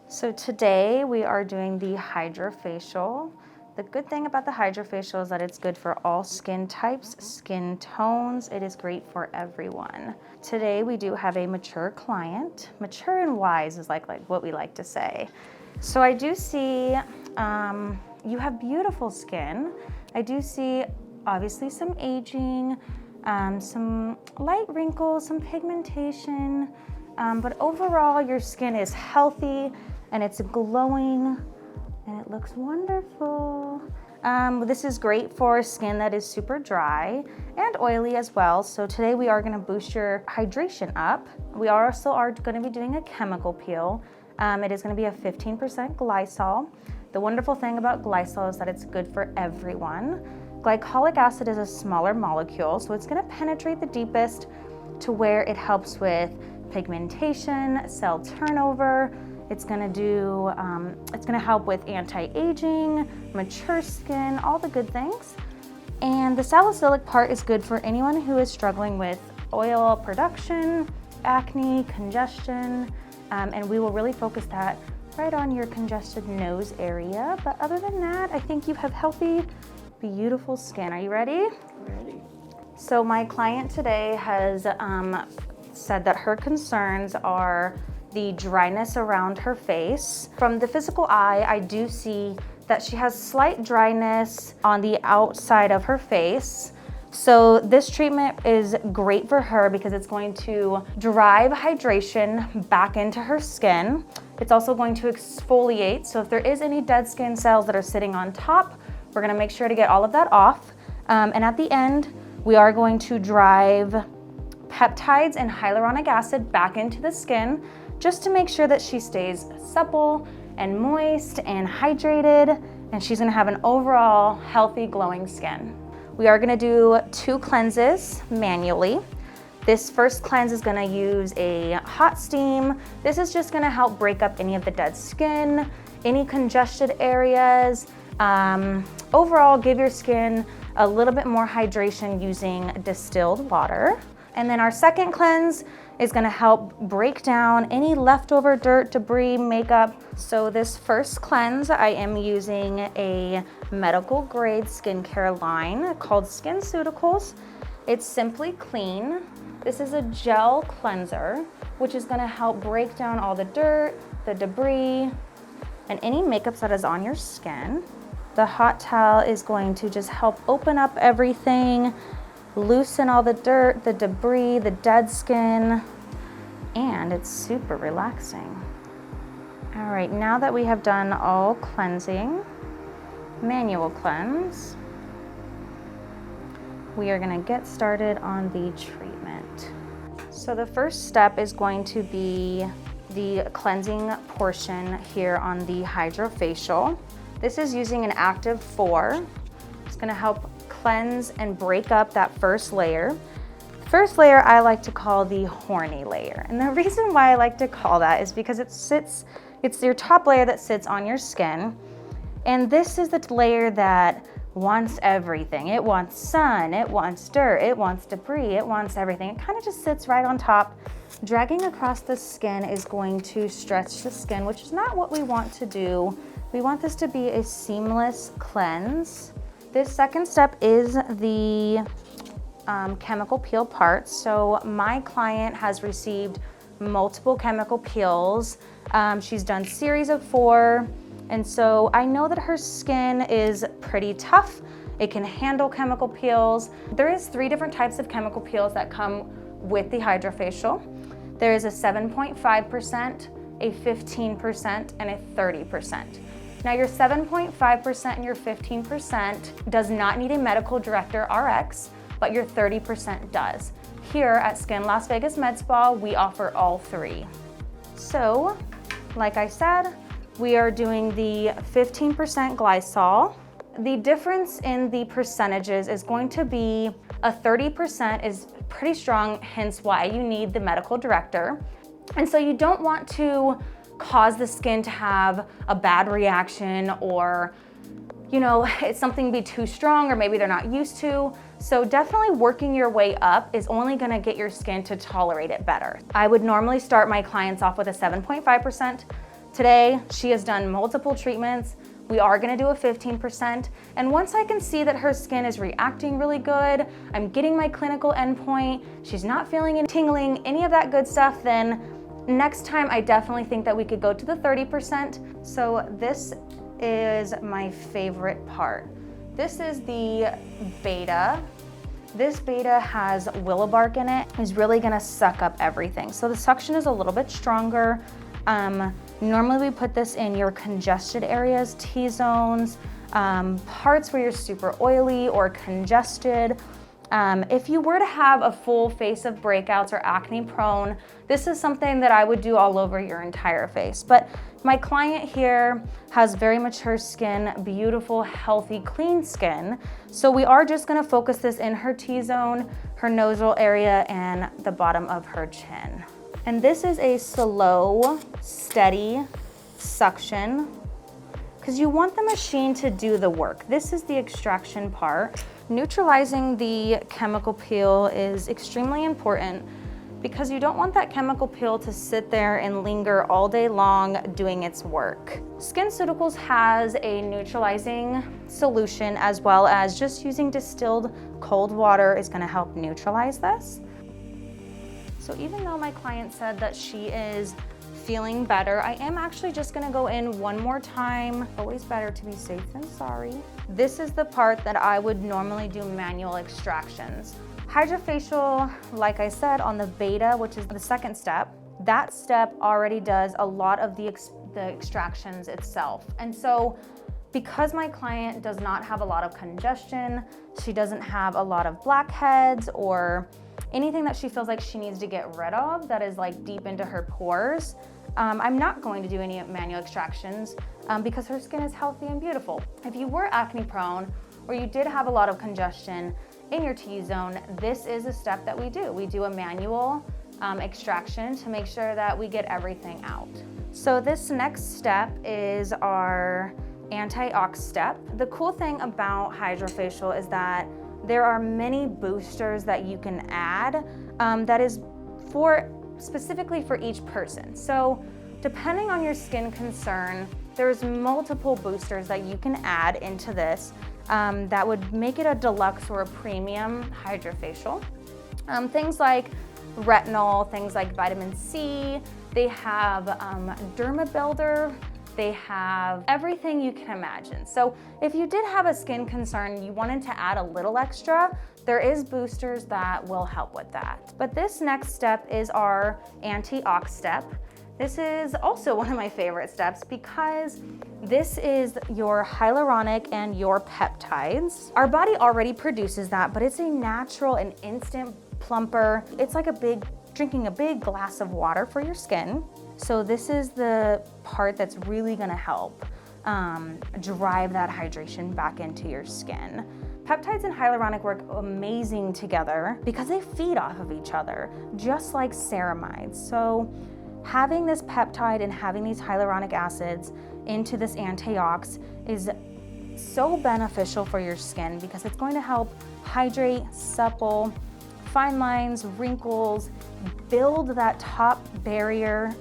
So today we are doing the Hydrafacial. The good thing about the Hydrafacial is that it's good for all skin types, skin tones. It is great for everyone. Today we do have a mature client. Mature and wise is like what we like to say. So I do see you have beautiful skin. I do see obviously some aging, some light wrinkles, some pigmentation, but overall your skin is healthy and it's glowing and it looks wonderful. This is great for skin that is super dry and oily as well. So today we are gonna boost your hydration up. We also are gonna be doing a chemical peel. It is gonna be a 15% glycol. The wonderful thing about glycol is that it's good for everyone. Glycolic acid is a smaller molecule, so it's gonna penetrate the deepest to where it helps with pigmentation, cell turnover. It's gonna help with anti-aging, mature skin, all the good things. And the salicylic part is good for anyone who is struggling with oil production, acne, congestion, and we will really focus that right on your congested nose area. But other than that, I think you have healthy, beautiful skin. Are you ready? Ready. So my client today has said that her concerns are the dryness around her face. From the physical eye, I do see that she has slight dryness on the outside of her face. So this treatment is great for her because it's going to drive hydration back into her skin. It's also going to exfoliate. So if there is any dead skin cells that are sitting on top, we're gonna make sure to get all of that off. And at the end, we are going to drive peptides and hyaluronic acid back into the skin just to make sure that she stays supple and moist and hydrated, and she's gonna have an overall healthy, glowing skin. We are gonna do 2 cleanses manually. This first cleanse is gonna use a hot steam. This is just gonna help break up any of the dead skin, any congested areas. Overall, give your skin a little bit more hydration using distilled water. And then our second cleanse is gonna help break down any leftover dirt, debris, makeup. So this first cleanse, I am using a medical grade skincare line called SkinCeuticals. It's Simply Clean. This is a gel cleanser, which is gonna help break down all the dirt, the debris, and any makeup that is on your skin. The hot towel is going to just help open up everything, loosen all the dirt, the debris, the dead skin, and it's super relaxing. All right, now that we have done all cleansing, manual cleanse, we are gonna get started on the treatment. So the first step is going to be the cleansing portion here on the Hydrafacial. This is using an active 4. It's gonna help cleanse and break up that first layer. First layer I like to call the horny layer. And the reason why I like to call that is because it's your top layer that sits on your skin. And this is the layer that wants everything. It wants sun, it wants dirt, it wants debris, it wants everything. It kind of just sits right on top. Dragging across the skin is going to stretch the skin, which is not what we want to do. We want this to be a seamless cleanse. This second step is the chemical peel part. So my client has received multiple chemical peels. She's done series of 4. And so I know that her skin is pretty tough. It can handle chemical peels. There is 3 different types of chemical peels that come with the Hydrafacial. There is a 7.5%, a 15%, and a 30%. Now your 7.5% and your 15% does not need a medical director RX, but your 30% does. Here at Skin Las Vegas Med Spa, we offer all 3. So, like I said, we are doing the 15% glycol. The difference in the percentages is going to be a 30% is pretty strong, hence why you need the medical director. And so you don't want to cause the skin to have a bad reaction, or it's something be too strong, or maybe they're not used to. So definitely working your way up is only gonna get your skin to tolerate it better. I would normally start my clients off with a 7.5% Today, she has done multiple treatments. We are gonna do a 15%. And once I can see that her skin is reacting really good, I'm getting my clinical endpoint, she's not feeling any tingling, any of that good stuff, then next time I definitely think that we could go to the 30%. So this is my favorite part. This is the beta. This beta has willow bark in it. It's really gonna suck up everything. So the suction is a little bit stronger. Normally we put this in your congested areas, T-zones, parts where you're super oily or congested. If you were to have a full face of breakouts or acne prone, this is something that I would do all over your entire face. But my client here has very mature skin, beautiful, healthy, clean skin. So we are just gonna focus this in her T-zone, her nostril area, and the bottom of her chin. And this is a slow, steady suction because you want the machine to do the work. This is the extraction part. Neutralizing the chemical peel is extremely important because you don't want that chemical peel to sit there and linger all day long doing its work. SkinCeuticals has a neutralizing solution as well as just using distilled cold water is gonna help neutralize this. So even though my client said that she is feeling better, I am actually just gonna go in one more time. Always better to be safe than sorry. This is the part that I would normally do manual extractions. Hydrafacial, like I said, on the beta, which is the second step, that step already does a lot of the extractions itself. And so because my client does not have a lot of congestion, she doesn't have a lot of blackheads or anything that she feels like she needs to get rid of that is like deep into her pores, I'm not going to do any manual extractions because her skin is healthy and beautiful. If you were acne prone or you did have a lot of congestion in your T-zone, this is a step that we do. We do a manual extraction to make sure that we get everything out. So this next step is our anti-ox step. The cool thing about Hydrafacial is that there are many boosters that you can add that is specifically for each person. So depending on your skin concern, there's multiple boosters that you can add into this that would make it a deluxe or a premium Hydrafacial. Things like retinol, things like vitamin C, they have derma builder, they have everything you can imagine. So if you did have a skin concern, you wanted to add a little extra, there is boosters that will help with that. But this next step is our anti-ox step. This is also one of my favorite steps because this is your hyaluronic and your peptides. Our body already produces that, but it's a natural and instant plumper. It's like drinking a big glass of water for your skin. So this is the part that's really gonna help drive that hydration back into your skin. Peptides and hyaluronic work amazing together because they feed off of each other, just like ceramides. So having this peptide and having these hyaluronic acids into this antiox is so beneficial for your skin because it's going to help hydrate, supple, fine lines, wrinkles, build that top barrier,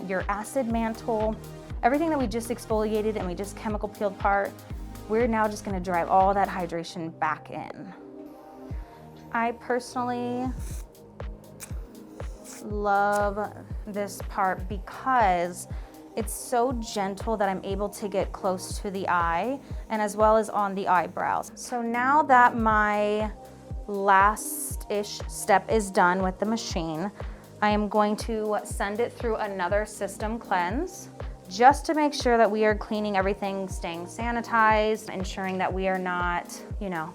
your acid mantle, everything that we just exfoliated and we just chemical peeled apart. We're now just gonna drive all that hydration back in. I personally love this part because it's so gentle that I'm able to get close to the eye and as well as on the eyebrows. So now that my last-ish step is done with the machine, I am going to send it through another system cleanse just to make sure that we are cleaning everything, staying sanitized, ensuring that we are not,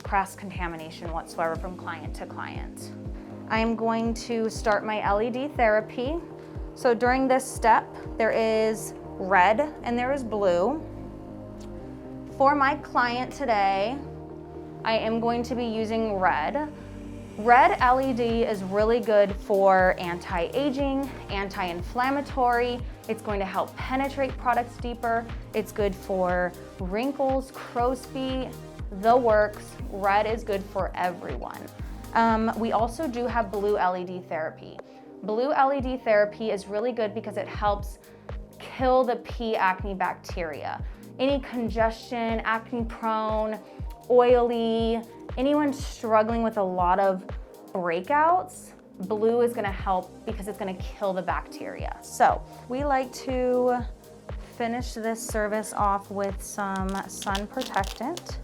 cross-contamination whatsoever from client to client. I am going to start my LED therapy. So during this step, there is red and there is blue. For my client today, I am going to be using red. Red LED is really good for anti-aging, anti-inflammatory. It's going to help penetrate products deeper. It's good for wrinkles, crow's feet, the works. Red is good for everyone. We also do have blue LED therapy. Blue LED therapy is really good because it helps kill the P. acne bacteria. Any congestion, acne prone, oily, anyone struggling with a lot of breakouts, blue is gonna help because it's gonna kill the bacteria. So we like to finish this service off with some sun protectant,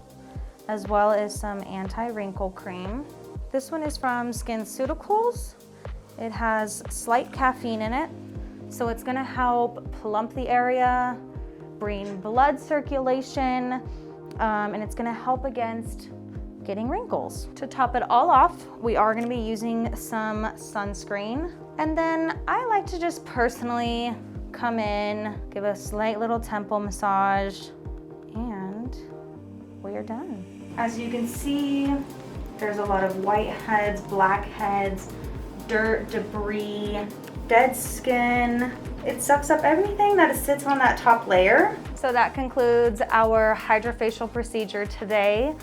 as well as some anti-wrinkle cream. This one is from SkinCeuticals. It has slight caffeine in it, so it's gonna help plump the area, bring blood circulation, and it's gonna help against getting wrinkles. To top it all off, we are gonna be using some sunscreen. And then I like to just personally come in, give a slight little temple massage, and we are done. As you can see, there's a lot of white heads, black heads, dirt, debris, dead skin. It sucks up everything that sits on that top layer. So that concludes our Hydrafacial procedure today.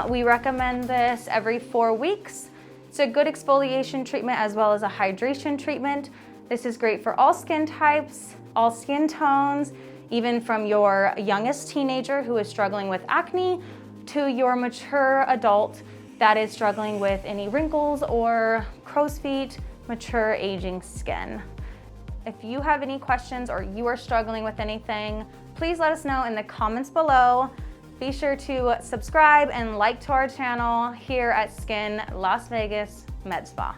We recommend this every 4 weeks. It's a good exfoliation treatment as well as a hydration treatment. This is great for all skin types, all skin tones, even from your youngest teenager who is struggling with acne to your mature adult that is struggling with any wrinkles or crow's feet, mature aging skin. If you have any questions or you are struggling with anything, please let us know in the comments below. Be sure to subscribe and like to our channel here at Skin Las Vegas Med Spa.